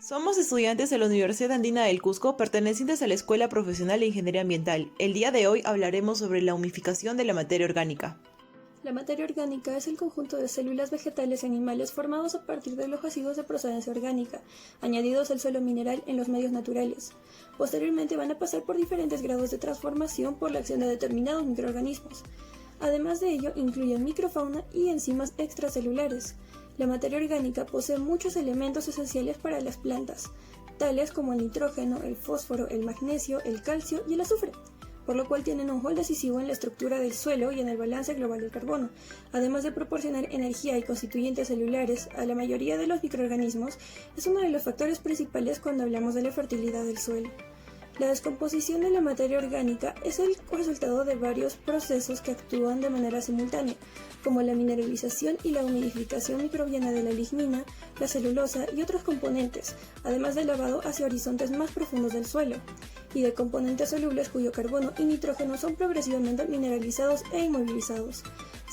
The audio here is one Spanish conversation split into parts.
Somos estudiantes de la Universidad Andina del Cusco, pertenecientes a la Escuela Profesional de Ingeniería Ambiental. El día de hoy hablaremos sobre la humificación de la materia orgánica. La materia orgánica es el conjunto de células vegetales y animales formados a partir de los residuos de procedencia orgánica, añadidos al suelo mineral en los medios naturales. Posteriormente van a pasar por diferentes grados de transformación por la acción de determinados microorganismos. Además de ello, incluyen microfauna y enzimas extracelulares. La materia orgánica posee muchos elementos esenciales para las plantas, tales como el nitrógeno, el fósforo, el magnesio, el calcio y el azufre, por lo cual tienen un rol decisivo en la estructura del suelo y en el balance global del carbono. Además de proporcionar energía y constituyentes celulares a la mayoría de los microorganismos, es uno de los factores principales cuando hablamos de la fertilidad del suelo. La descomposición de la materia orgánica es el resultado de varios procesos que actúan de manera simultánea, como la mineralización y la humidificación microbiana de la lignina, la celulosa y otros componentes, además del lavado hacia horizontes más profundos del suelo, y de componentes solubles cuyo carbono y nitrógeno son progresivamente mineralizados e inmovilizados.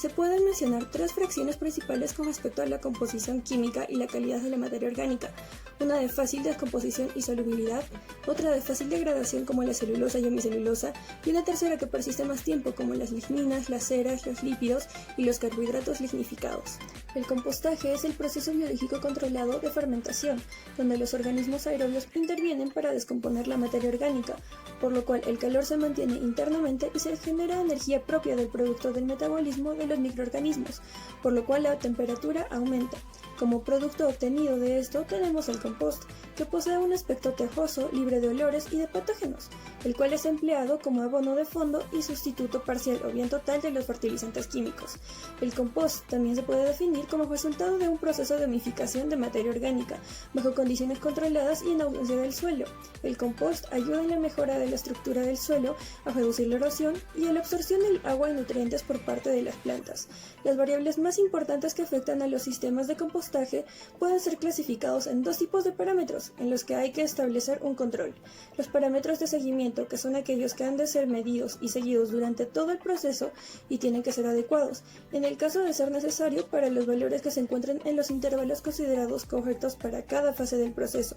Se pueden mencionar tres fracciones principales con respecto a la composición química y la calidad de la materia orgánica: una de fácil descomposición y solubilidad, otra de fácil degradación como la celulosa y hemicelulosa, y una tercera que persiste más tiempo como las ligninas, las ceras, los lípidos y los carbohidratos lignificados. El compostaje es el proceso biológico controlado de fermentación, donde los organismos aerobios intervienen para descomponer la materia orgánica, por lo cual el calor se mantiene internamente y se genera energía propia del producto del metabolismo de los microorganismos, por lo cual la temperatura aumenta. Como producto obtenido de esto tenemos el compost, que posee un aspecto tejoso, libre de olores y de patógenos, el cual es empleado como abono de fondo y sustituto parcial o bien total de los fertilizantes químicos. El compost también se puede definir como resultado de un proceso de humificación de materia orgánica, bajo condiciones controladas y en ausencia del suelo. El compost ayuda en la mejora de la estructura del suelo, a reducir la erosión y a la absorción del agua y nutrientes por parte de las plantas. Las variables más importantes que afectan a los sistemas de compostaje pueden ser clasificados en dos tipos de parámetros, en los que hay que establecer un control: los parámetros de seguimiento, que son aquellos que han de ser medidos y seguidos durante todo el proceso y tienen que ser adecuados, en el caso de ser necesario, para los valores que se encuentren en los intervalos considerados correctos para cada fase del proceso,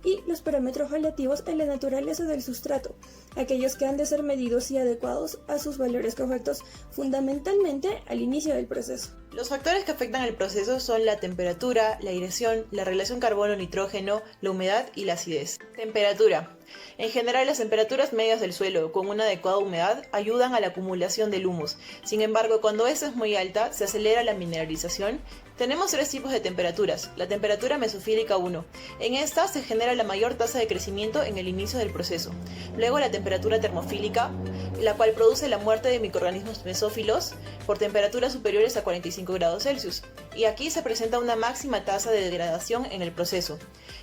y los parámetros relativos a la naturaleza del sustrato, aquellos que han de ser medidos y adecuados a sus valores correctos, fundamentalmente al inicio del proceso. Los factores que afectan al proceso son la temperatura, la aireación, la relación carbono-nitrógeno, la humedad y la acidez. Temperatura. En general, las temperaturas medias del suelo con una adecuada humedad ayudan a la acumulación del humus. Sin embargo, cuando esta es muy alta, se acelera la mineralización. Tenemos tres tipos de temperaturas. La temperatura mesofílica 1. En esta se genera la mayor tasa de crecimiento en el inicio del proceso. Luego la temperatura termofílica, la cual produce la muerte de microorganismos mesófilos por temperaturas superiores a 45 grados Celsius. Y aquí se presenta una máxima tasa de degradación en el proceso.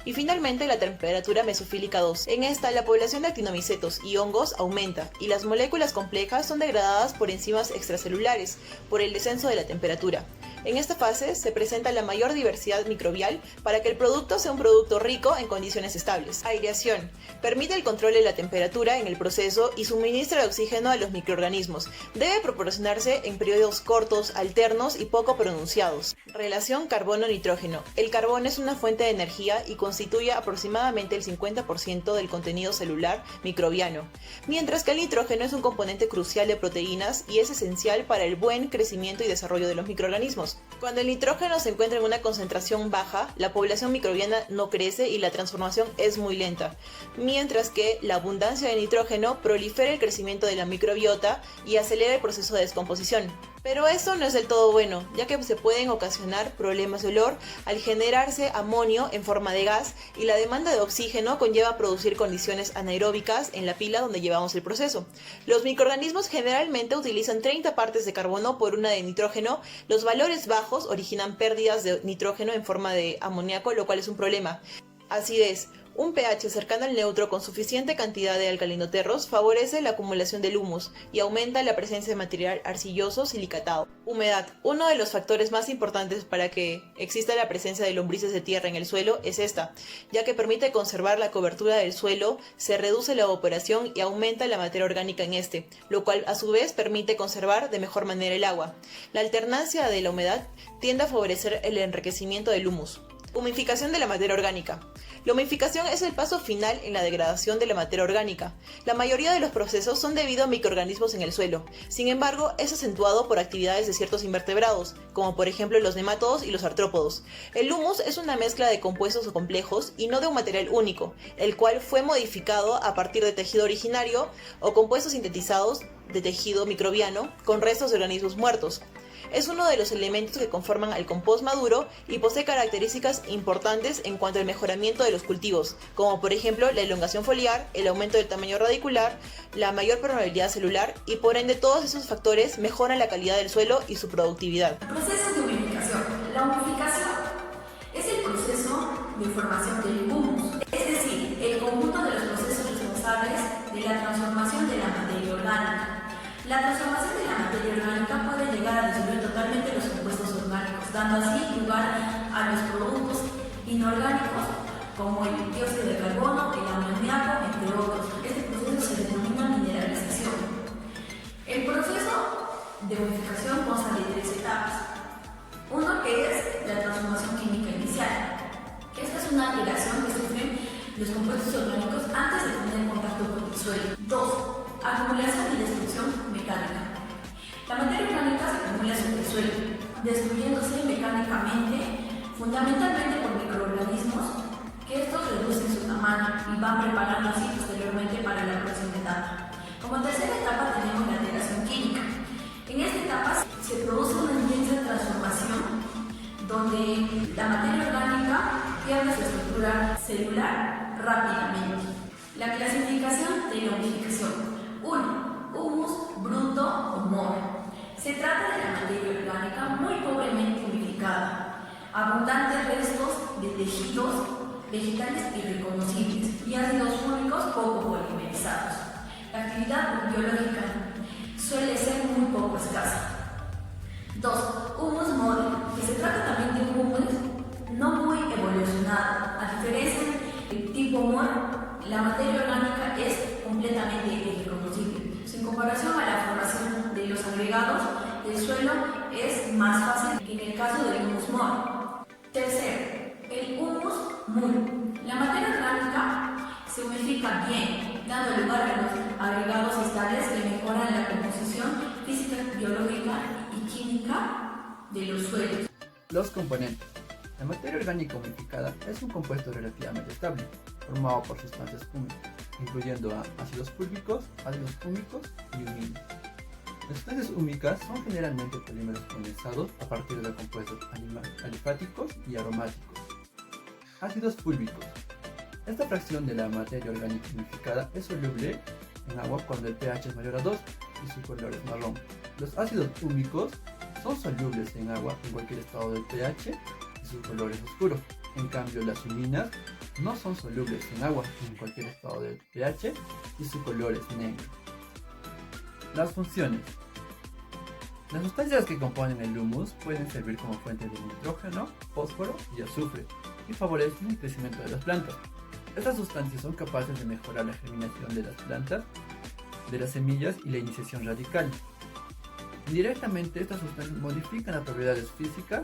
Y finalmente la temperatura mesofílica 2. En esta la población de actinomicetos y hongos aumenta y las moléculas complejas son degradadas por enzimas extracelulares por el descenso de la temperatura. En esta fase se presenta la mayor diversidad microbial para que el producto sea un producto rico en condiciones estables. Aireación. Permite el control de la temperatura en el proceso y suministra el oxígeno a los microorganismos. Debe proporcionarse en periodos cortos, alternos y poco pronunciados. Relación carbono-nitrógeno. El carbono es una fuente de energía y constituye aproximadamente el 50% del contenido celular microbiano, mientras que el nitrógeno es un componente crucial de proteínas y es esencial para el buen crecimiento y desarrollo de los microorganismos. Cuando el nitrógeno se encuentra en una concentración baja, la población microbiana no crece y la transformación es muy lenta, mientras que la abundancia de nitrógeno prolifera el crecimiento de la microbiota y acelera el proceso de descomposición. Pero esto no es del todo bueno, ya que se pueden ocasionar problemas de olor al generarse amonio en forma de gas, y la demanda de oxígeno conlleva a producir condiciones anaeróbicas en la pila donde llevamos el proceso. Los microorganismos generalmente utilizan 30 partes de carbono por una de nitrógeno. Los valores bajos originan pérdidas de nitrógeno en forma de amoníaco, lo cual es un problema. Acidez. Un pH cercano al neutro con suficiente cantidad de alcalinoterros favorece la acumulación del humus y aumenta la presencia de material arcilloso silicatado. Humedad. Uno de los factores más importantes para que exista la presencia de lombrices de tierra en el suelo es esta, ya que permite conservar la cobertura del suelo, se reduce la evaporación y aumenta la materia orgánica en este, lo cual a su vez permite conservar de mejor manera el agua. La alternancia de la humedad tiende a favorecer el enriquecimiento del humus. Humificación de la materia orgánica. La humificación es el paso final en la degradación de la materia orgánica. La mayoría de los procesos son debido a microorganismos en el suelo. Sin embargo, es acentuado por actividades de ciertos invertebrados, como por ejemplo los nemátodos y los artrópodos. El humus es una mezcla de compuestos o complejos y no de un material único, el cual fue modificado a partir de tejido originario o compuestos sintetizados de tejido microbiano con restos de organismos muertos. Es uno de los elementos que conforman al compost maduro y posee características importantes en cuanto al mejoramiento de los cultivos, como por ejemplo la elongación foliar, el aumento del tamaño radicular, la mayor permeabilidad celular y por ende todos esos factores mejoran la calidad del suelo y su productividad. Procesos de humificación. La humificación es el proceso de formación del humus, es decir, el conjunto de los procesos responsables de la transformación de la materia orgánica. La transformación de la materia orgánica puede llegar a disolver totalmente los compuestos orgánicos, dando así lugar a los productos inorgánicos como el dióxido de carbono, el amoníaco, entre otros. Este proceso se denomina mineralización. El proceso de humificación consta de 3 etapas. Uno que es la transformación química inicial. Esta es una alteración que sufren los compuestos orgánicos antes de tener contacto con el suelo. 2. Acumulación y destrucción mecánica. La materia orgánica se acumula sobre el suelo, destruyéndose mecánicamente, fundamentalmente por microorganismos, que estos reducen su tamaño y van preparando así posteriormente para la próxima etapa. Como tercera etapa tenemos la alteración química. En esta etapa se produce una intensa transformación donde la materia orgánica pierde su estructura celular rápidamente. La clasificación de la humificación. 1. Humus bruto o moro. Se trata de la materia orgánica muy pobremente humificada, abundantes restos de tejidos vegetales irreconocibles y ácidos fúricos poco polimerizados. La actividad biológica suele ser muy poco escasa. 2. Humus moro, que se trata también de un humus no muy evolucionado. A diferencia del tipo moro, la materia orgánica es completamente irreconocible. En comparación a la formación de los agregados, el suelo es más fácil que en el caso del humus moro. Tercero, el humus muro. La materia orgánica se humifica bien, dando lugar a los agregados estables que mejoran la composición física, biológica y química de los suelos. Los componentes. La materia orgánica humificada es un compuesto relativamente estable, formado por sustancias húmicas, incluyendo a ácidos fúlvicos, ácidos húmicos y huminos. Las sustancias húmicas son generalmente polímeros condensados a partir de compuestos alifáticos y aromáticos. Ácidos fúlvicos. Esta fracción de la materia orgánica humificada es soluble en agua cuando el pH es mayor a 2 y su color es marrón. Los ácidos húmicos son solubles en agua en cualquier estado del pH y su color es oscuro. En cambio, las huminas no son solubles en agua en cualquier estado del pH y su color es negro. Las funciones. Las sustancias que componen el humus pueden servir como fuente de nitrógeno, fósforo y azufre y favorecen el crecimiento de las plantas. Estas sustancias son capaces de mejorar la germinación de las plantas, de las semillas y la iniciación radical. Indirectamente, estas sustancias modifican las propiedades físicas,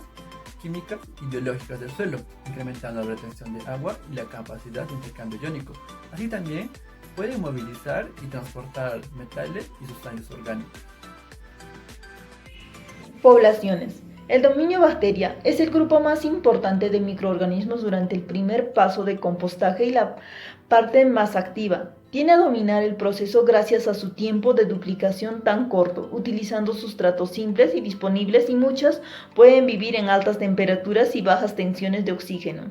químicas y biológicas del suelo, incrementando la retención de agua y la capacidad de intercambio iónico. Así también pueden movilizar y transportar metales y sustancias orgánicas. Poblaciones. El dominio bacteria es el grupo más importante de microorganismos durante el primer paso de compostaje y la parte más activa. Tiene a dominar el proceso gracias a su tiempo de duplicación tan corto, utilizando sustratos simples y disponibles y muchas pueden vivir en altas temperaturas y bajas tensiones de oxígeno.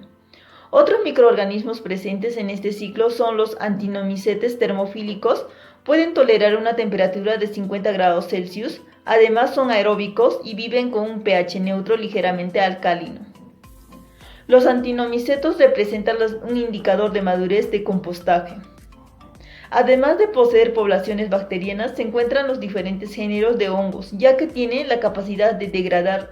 Otros microorganismos presentes en este ciclo son los actinomicetes termofílicos, pueden tolerar una temperatura de 50 grados Celsius, además son aeróbicos y viven con un pH neutro ligeramente alcalino. Los actinomicetos representan un indicador de madurez de compostaje. Además de poseer poblaciones bacterianas, se encuentran los diferentes géneros de hongos, ya que tienen la capacidad de degradar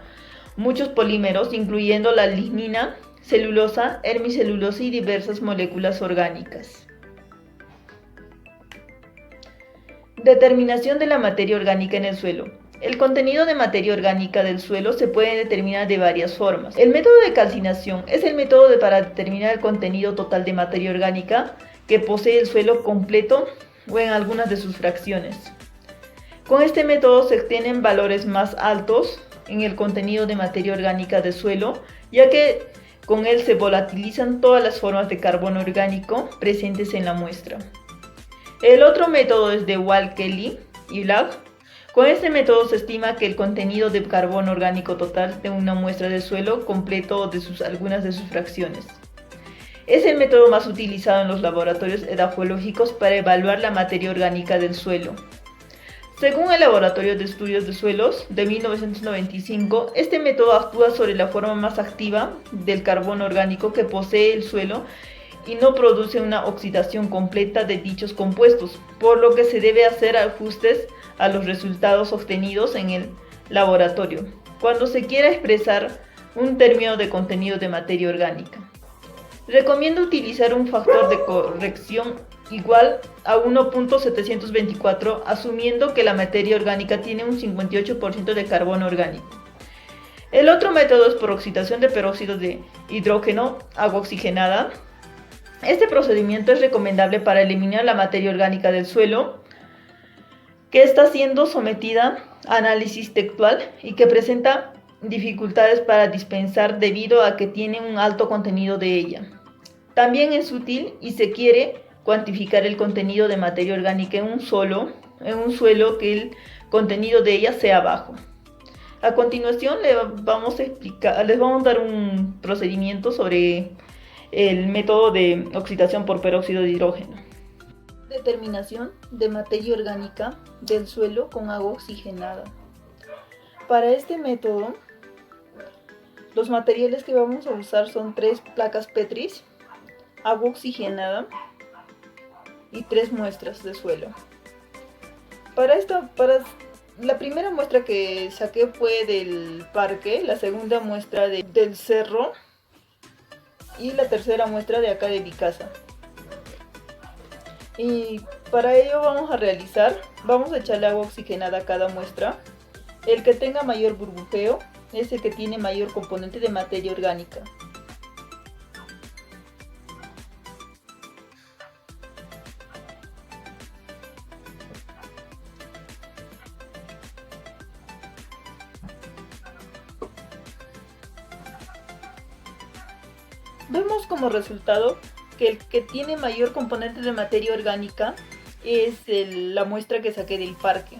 muchos polímeros, incluyendo la lignina, celulosa, hermicelulosa y diversas moléculas orgánicas. Determinación de la materia orgánica en el suelo. El contenido de materia orgánica del suelo se puede determinar de varias formas. El método de calcinación es el método para determinar el contenido total de materia orgánica que posee el suelo completo o en algunas de sus fracciones. Con este método se obtienen valores más altos en el contenido de materia orgánica del suelo, ya que con él se volatilizan todas las formas de carbono orgánico presentes en la muestra. El otro método es de Wall-Kelly y Black. Con este método se estima que el contenido de carbono orgánico total de una muestra de suelo completo o de algunas de sus fracciones. Es el método más utilizado en los laboratorios edafológicos para evaluar la materia orgánica del suelo. Según el Laboratorio de Estudios de Suelos de 1995, este método actúa sobre la forma más activa del carbono orgánico que posee el suelo y no produce una oxidación completa de dichos compuestos, por lo que se debe hacer ajustes a los resultados obtenidos en el laboratorio cuando se quiera expresar un término de contenido de materia orgánica. Recomiendo utilizar un factor de corrección igual a 1.724, asumiendo que la materia orgánica tiene un 58% de carbono orgánico. El otro método es por oxidación de peróxido de hidrógeno, agua oxigenada. Este procedimiento es recomendable para eliminar la materia orgánica del suelo que está siendo sometida a análisis textual y que presenta dificultades para dispensar debido a que tiene un alto contenido de ella. También es útil y se quiere cuantificar el contenido de materia orgánica en un suelo que el contenido de ella sea bajo. A continuación les vamos a dar un procedimiento sobre el método de oxidación por peróxido de hidrógeno. Determinación de materia orgánica del suelo con agua oxigenada. Para este método, los materiales que vamos a usar son 3 placas Petri, agua oxigenada y 3 muestras de suelo. Para la primera muestra que saqué fue del parque, la segunda muestra del cerro y la tercera muestra de acá de mi casa. Y para ello vamos a echarle agua oxigenada a cada muestra. El que tenga mayor burbujeo es el que tiene mayor componente de materia orgánica. Vemos como resultado que el que tiene mayor componente de materia orgánica es la muestra que saqué del parque.